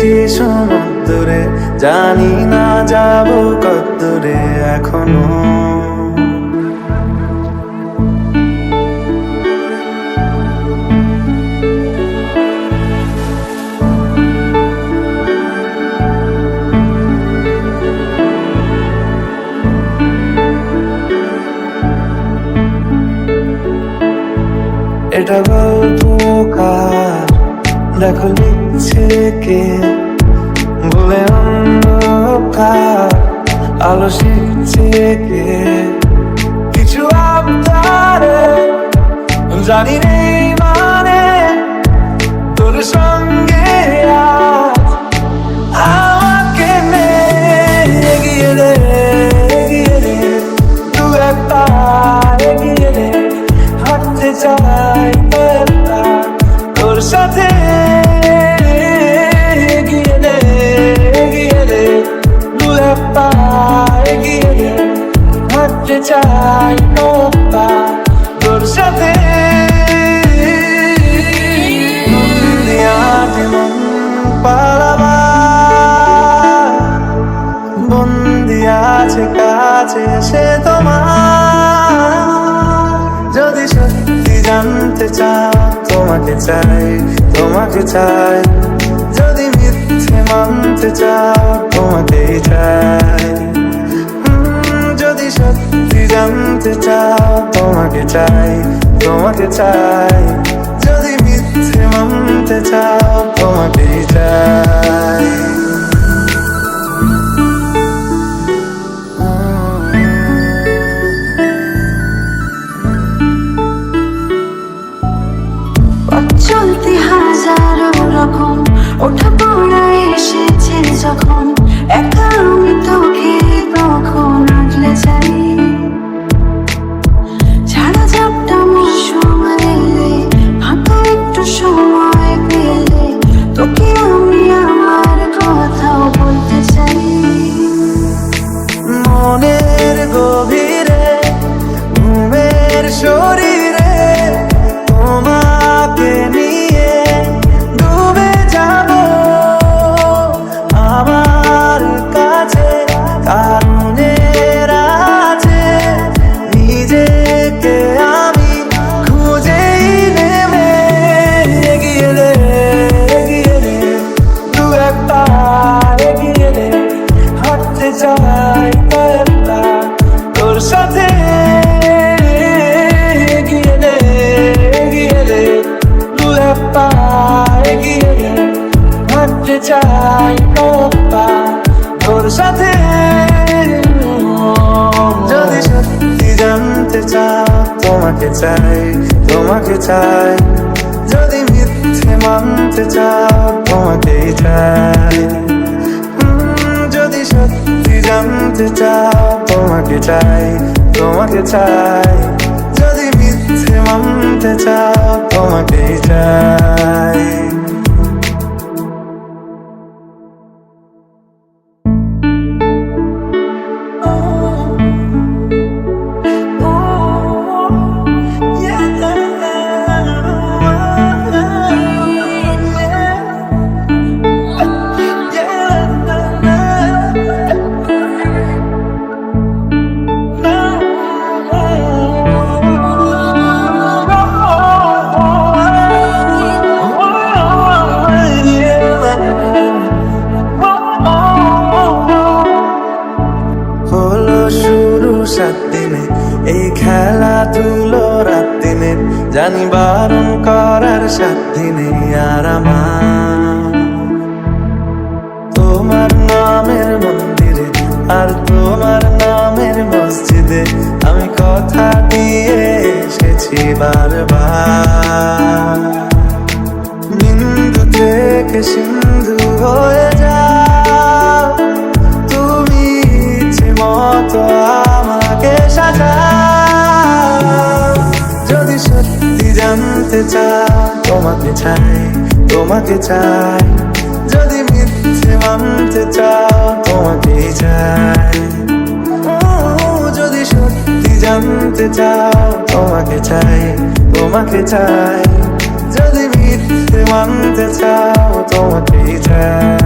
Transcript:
এসেছি সমুদ্রে, জানি না যাব কতদূরে এখনো। এটা গল্প কার, দেখো লিখছে কে, বলে অন্ধকার আলো শিখছে কে। কিছু আবদারে জানি নেই মানে, তোর সঙ্গে আমাকে নে এগিয়ে রে, এগিয়ে রে, দু একটা এগিয়ে রে। হাঁটতে চাই তোর সাথে, এগিয়ে রে, এগিয়ে রে, দু একটা এগিয়ে রে। হাঁটতে চাই তোর সাথে। মন পালাবা বন্দি আছে কাছে সে তোমার। যদি সত্যি জানতে চাও তোমাকে চাই, তোমাকে চাই। যদি মিথ্যে মানতে চাও তোমাকেই চাই। যদি সত্যি জানতে চাও তোমাকে চাই, তোমাকে চাই। যদি মিথ্যে মানতে চাও তোমাকেই চাই। চলতে হাজারো রকম ওঠা পড়া এসেছে যখন, একা আমি তোকে তখন আগলে যাই। ছাড়া ঝাপটা সময় এলে, ফাঁকা একটু সময় পেলে, তোকে আমি আমার কথাও বলতে চাই। মনের গভীরে ঘুমের শরীরে তোমাকে নিয়ে ডুবে যাব আমার কাছে। কারণের আছে নিজেকে আমি খুঁজেই নেমে এগিয়ে রে, এগিয়ে রে, দু একটা এগিয়ে রে। হাঁটতে চাই তোর সাথে, এগিয়ে রে, এগিয়ে রে, দু একটা এগিয়ে রে। হাঁটতে চাই তোর সাথে। যদি সত্যি জানতে চাও তোমাকে চাই, তোমাকে চাই। যদি মিথ্যে মানতে চাও তোমাকেই চাই। যদি সত্যি জানতে চাও তোমাকে চাই, তোমাকে চাই। যদি মিথ্যে মানতে চাও তোমাকেই চাই। সাত দিনে এই খেলাধুলো রাত দিনে, জানি বারণ করার সাত দিনে আর আমার। তোমার নামের মন্দিরে আর তোমার নামের মসজিদে আমি কথা দিয়ে এসেছি বারবার। বিন্দু থেকে সিন্ধু হয়ে যাও তুমি, ইচ্ছে মতো আমাকে সাজাও। যদি সত্যি জানতে চাও তোমাকে চাই, তোমাকে চাই। যদি মিথ্যে মানতে চাও তোমাকেই চাই। যদি সত্যি জানতে চাও তোমাকে চাই, তোমাকে চাই। যদি মিথ্যে মানতে চাও তোমাকেই চাই।